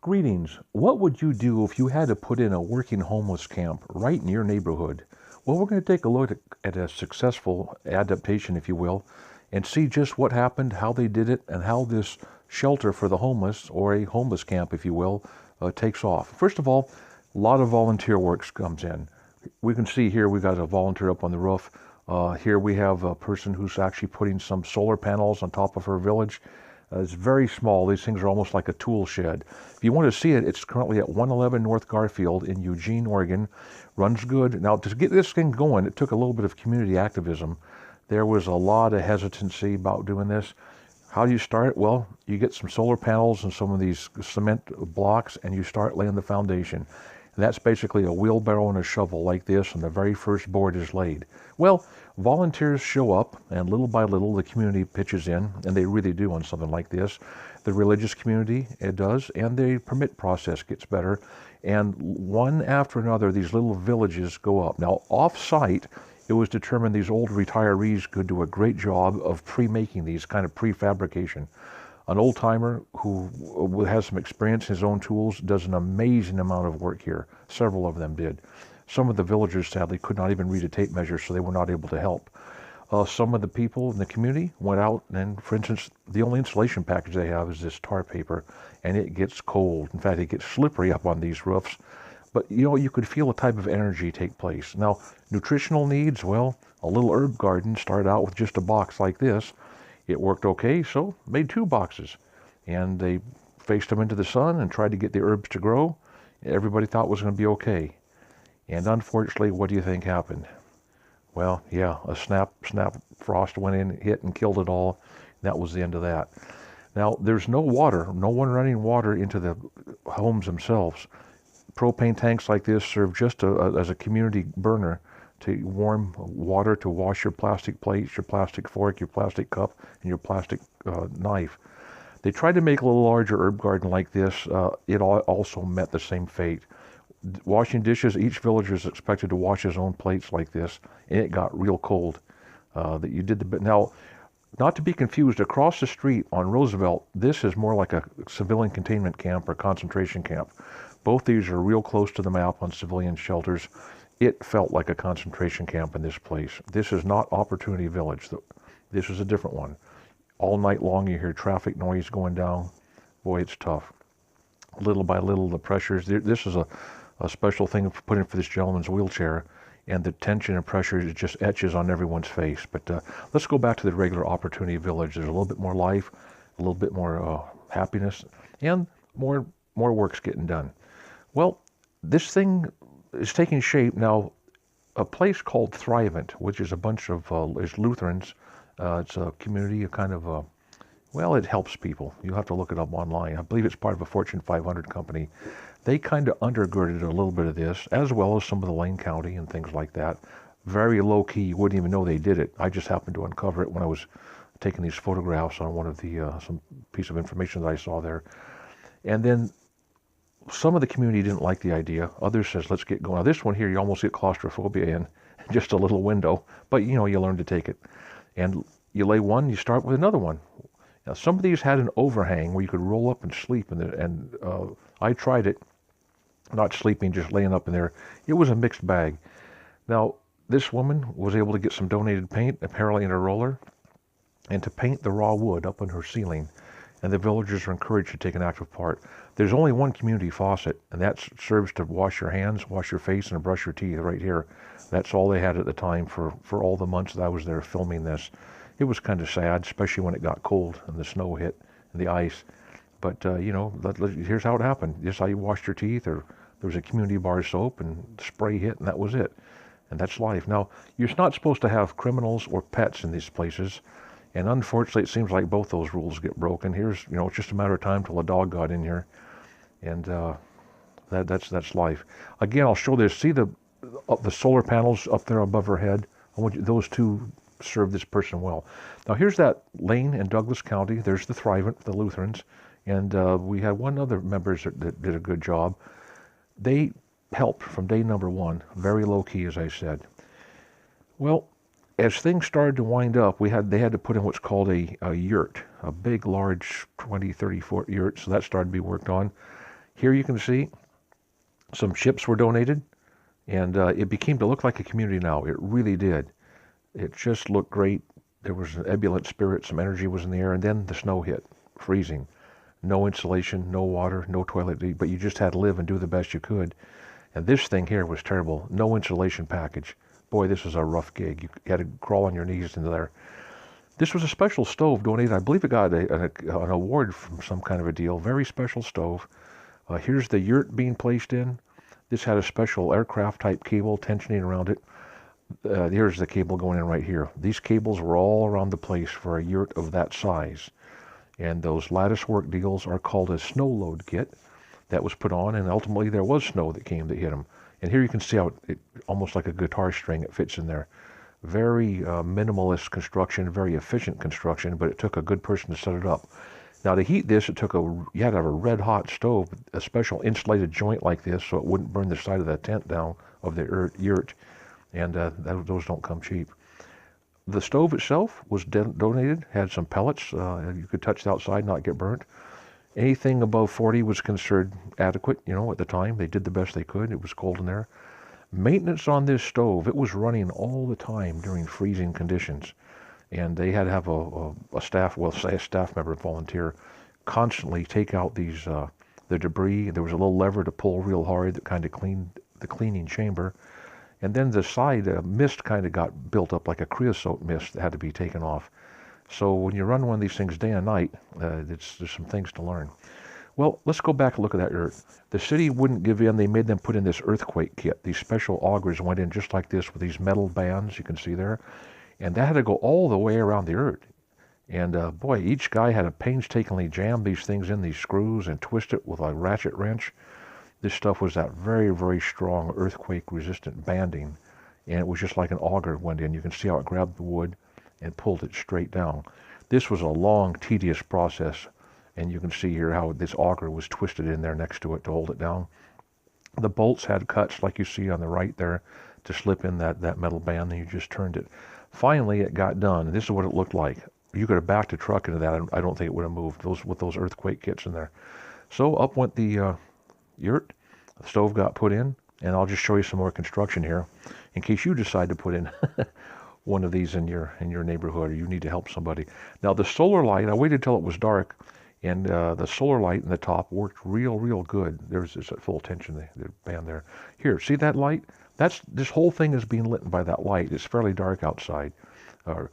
Greetings. What would you do if you had to put in a working homeless camp right in your neighborhood? Well, we're going to take a look at a successful adaptation, if you will, and see just what happened, how they did it, and how this shelter for the homeless, or a homeless camp, if you will, takes off. First of all, a lot of volunteer work comes in. We can see here we got a volunteer up on the roof. Here we have a person who's actually putting some solar panels on top of her village. It's very small. These things are almost like a tool shed. If you want to see it, it's currently at 111 North Garfield in Eugene, Oregon. Runs good. Now, to get this thing going, it took a little bit of community activism. There was a lot of hesitancy about doing this. How do you start? Well, you get some solar panels and some of these cement blocks, and you start laying the foundation. And that's basically a wheelbarrow and a shovel like this, and the very first board is laid. Well, volunteers show up, and little by little the community pitches in, and they really do on something like this. The religious community, it does, and the permit process gets better. And one after another, these little villages go up. Now, off-site, it was determined these old retirees could do a great job of pre-making these, kind of prefabrication. An old timer who has some experience in his own tools does an amazing amount of work here. Several of them did. Some of the villagers sadly could not even read a tape measure, so they were not able to help. Some of the people in the community went out and, for instance, the only insulation package they have is this tar paper, and it gets cold. In fact, it gets slippery up on these roofs. But, you could feel a type of energy take place. Now, nutritional needs, well, a little herb garden started out with just a box like this. It worked okay, so made two boxes. And they faced them into the sun and tried to get the herbs to grow. Everybody thought it was going to be okay. And unfortunately, what do you think happened? Well, yeah, a snap frost went in, hit, and killed it all. That was the end of that. Now, there's no water, no one running water into the homes themselves. Propane tanks like this serve just as a community burner to warm water to wash your plastic plates, your plastic fork, your plastic cup, and your plastic knife. They tried to make a little larger herb garden like this. It also met the same fate. Washing dishes, each villager is expected to wash his own plates like this, and it got real cold. That you did the now, not to be confused. Across the street on Roosevelt, this is more like a civilian containment camp or concentration camp. Both these are real close to the map on civilian shelters. It felt like a concentration camp in this place. This is not Opportunity Village. This is a different one. All night long you hear traffic noise going down. Boy, it's tough. Little by little, the pressures. This is a special thing put in for this gentleman's wheelchair, and the tension and pressure just etches on everyone's face. But let's go back to the regular Opportunity Village. There's a little bit more life, a little bit more happiness, and more work's getting done. Well, this thing is taking shape now. A place called Thrivent, which is a bunch of is Lutherans. It's a community, a kind of well, it helps people. You have to look it up online. I believe it's part of a Fortune 500 company. They kind of undergirded a little bit of this, as well as some of the Lane County and things like that. Very low key. You wouldn't even know they did it. I just happened to uncover it when I was taking these photographs on one of the some piece of information that I saw there. And then some of the community didn't like the idea. Others says, let's get going. Now this one here, you almost get claustrophobia in just a little window, but you learn to take it. And you lay one, you start with another one. Now some of these had an overhang where you could roll up and sleep in there, and I tried it, not sleeping, just laying up in there. It was a mixed bag. Now this woman was able to get some donated paint, apparently in a roller, and to paint the raw wood up on her ceiling. And the villagers are encouraged to take an active part. There's only one community faucet, and that serves to wash your hands, wash your face, and brush your teeth right here. That's all they had at the time for all the months that I was there filming this. It was kind of sad, especially when it got cold and the snow hit and the ice. But, here's how it happened. This is how you washed your teeth, or there was a community bar soap, and spray hit, and that was it. And that's life. Now, you're not supposed to have criminals or pets in these places. And unfortunately, it seems like both those rules get broken. Here's, it's just a matter of time till a dog got in here. And that's life. Again, I'll show this. See the solar panels up there above her head? Those two serve this person well. Now, here's that Lane and Douglas County. There's the Thrivent, the Lutherans. And we had one other member that did a good job. They helped from day number one. Very low key, as I said. Well, as things started to wind up, they had to put in what's called a yurt, a big, large 20, 30 foot yurt, so that started to be worked on. Here you can see some chips were donated, and it became to look like a community now. It really did. It just looked great. There was an ebullient spirit, some energy was in the air, and then the snow hit, freezing. No insulation, no water, no toilet, but you just had to live and do the best you could. And this thing here was terrible. No insulation package. Boy, this was a rough gig. You had to crawl on your knees into there. This was a special stove donated. I believe it got an award from some kind of a deal. Very special stove. Here's the yurt being placed in. This had a special aircraft type cable tensioning around it. Here's the cable going in right here. These cables were all around the place for a yurt of that size. And those lattice work deals are called a snow load kit. That was put on, and ultimately there was snow that came that hit them. And here you can see how it almost like a guitar string, it fits in there. Very minimalist construction, very efficient construction, but it took a good person to set it up. Now to heat this, you had to have a red hot stove, a special insulated joint like this so it wouldn't burn the side of the tent down of the yurt. And those don't come cheap. The stove itself was donated, had some pellets. You could touch it outside, not get burnt. Anything above 40 was considered adequate, at the time. They did the best they could. It was cold in there. Maintenance on this stove, it was running all the time during freezing conditions. And they had to have a staff member, volunteer, constantly take out the debris. There was a little lever to pull real hard that kind of cleaned the cleaning chamber. And then the side mist kind of got built up like a creosote mist that had to be taken off. So when you run one of these things day and night, there's some things to learn. Well, let's go back and look at that yurt. The city wouldn't give in. They made them put in this earthquake kit. These special augers went in just like this with these metal bands you can see there. And that had to go all the way around the yurt. And boy, each guy had to painstakingly jam these things in, these screws, and twist it with a ratchet wrench. This stuff was that very, very strong earthquake-resistant banding. And it was just like an auger went in. You can see how it grabbed the wood and pulled it straight down. This was a long, tedious process, and you can see here how this auger was twisted in there next to it to hold it down. The bolts had cuts like you see on the right there to slip in that metal band, and you just turned it. Finally, it got done. This is what it looked like. You could have backed a truck into that. I don't think it would have moved with those earthquake kits in there. So up went the yurt. The stove got put in, and I'll just show you some more construction here in case you decide to put in one of these in your neighborhood, or you need to help somebody. Now the solar light, I waited till it was dark, and the solar light in the top worked real good. It's at full tension, the band there. Here, see that light? This whole thing is being lit by that light. It's fairly dark outside. And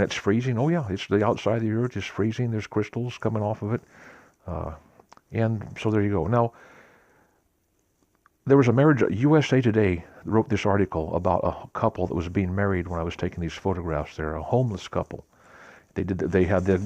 it's freezing. Oh yeah, it's the outside of the yurt is freezing. There's crystals coming off of it. And so there you go. Now, there was a marriage. USA Today wrote this article about a couple that was being married when I was taking these photographs there, a homeless couple. They had the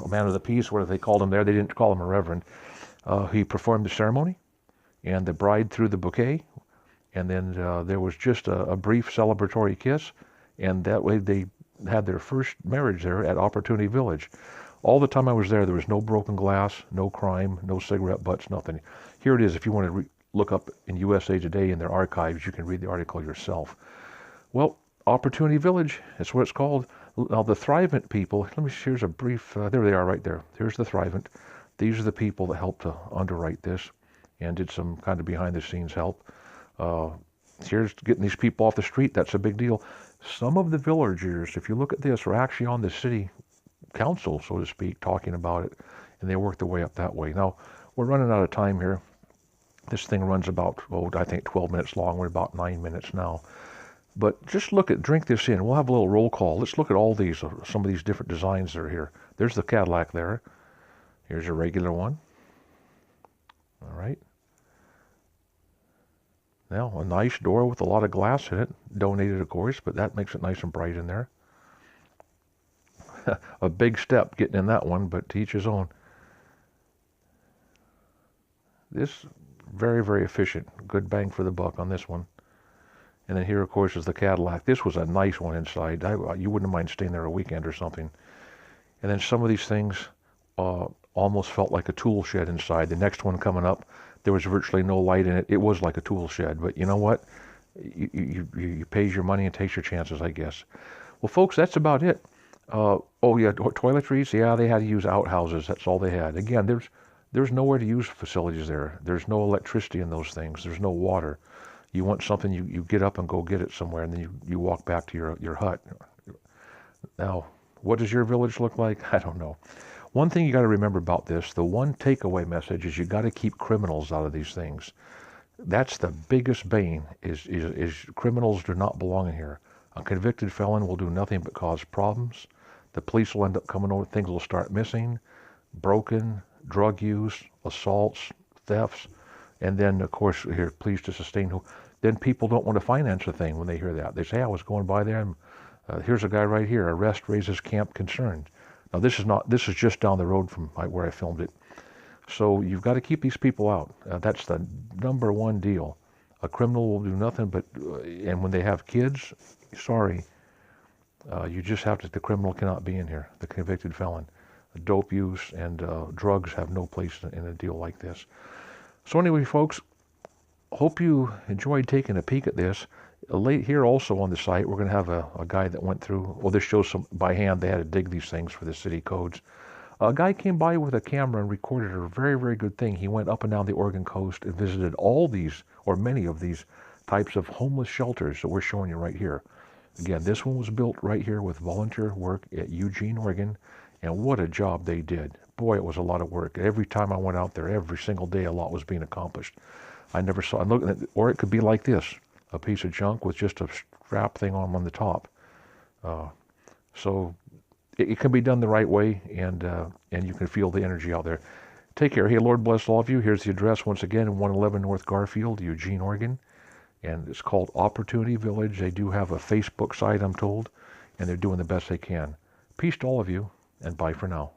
man of the peace, whatever they called him there. They didn't call him a reverend. He performed the ceremony, and the bride threw the bouquet, and then there was just a brief celebratory kiss, and that way they had their first marriage there at Opportunity Village. All the time I was there was no broken glass, no crime, no cigarette butts, nothing. Here it is. If you want to look up in USA Today in their archives, you can read the article yourself. Well, Opportunity Village, that's what it's called. Now the Thrivent people, here's a brief, there they are right there. Here's the Thrivent. These are the people that helped to underwrite this and did some kind of behind the scenes help. Here's getting these people off the street. That's a big deal. Some of the villagers, if you look at this, are actually on the city council, so to speak, talking about it, and they work their way up that way. Now, we're running out of time here. This thing runs about, I think 12 minutes long. We're about 9 minutes now. But just drink this in. We'll have a little roll call. Let's look at all these, some of these different designs that are here. There's the Cadillac there. Here's a regular one. All right. Now, a nice door with a lot of glass in it. Donated, of course, but that makes it nice and bright in there. A big step getting in that one, but to each his own. This, very, very efficient. Good bang for the buck on this one. And then here, of course, is the Cadillac. This was a nice one inside. You wouldn't mind staying there a weekend or something. And then some of these things almost felt like a tool shed inside. The next one coming up, there was virtually no light in it. It was like a tool shed. But you know what? You pays your money and takes your chances, I guess. Well, folks, that's about it. Toiletries. Yeah, they had to use outhouses. That's all they had. Again, There's nowhere to use facilities there. There's no electricity in those things. There's no water. You want something, you get up and go get it somewhere, and then you walk back to your hut. Now, what does your village look like? I don't know. One thing you got to remember about this, the one takeaway message is you got to keep criminals out of these things. That's the biggest bane, is criminals do not belong in here. A convicted felon will do nothing but cause problems. The police will end up coming over, things will start missing, broken, drug use, assaults, thefts, and then, of course, here, pleas to sustain. Then people don't want to finance a thing when they hear that. They say, I was going by there, and here's a guy right here, arrest raises camp concern. Now, this is just down the road from where I filmed it. So you've got to keep these people out. That's the number one deal. A criminal will do nothing but, and when they have kids, sorry, you just have to, the criminal cannot be in here, the convicted felon. Dope use and drugs have no place in a deal like this. So anyway, folks, hope you enjoyed taking a peek at this. Late here also on the site, we're going to have a guy that went through, well, this shows some by hand. They had to dig these things for the city codes. A guy came by with a camera and recorded a very, very good thing. He went up and down the Oregon coast and visited all these, or many of these, types of homeless shelters that we're showing you right here. Again, this one was built right here with volunteer work at Eugene, Oregon, and what a job they did. Boy, it was a lot of work. Every time I went out there, every single day, a lot was being accomplished. I never saw, I'm looking at, or it could be like this, a piece of junk with just a strap thing on the top. So it can be done the right way, and you can feel the energy out there. Take care. Hey, Lord bless all of you. Here's the address once again in 111 North Garfield, Eugene, Oregon. And it's called Opportunity Village. They do have a Facebook site, I'm told, and they're doing the best they can. Peace to all of you, and bye for now.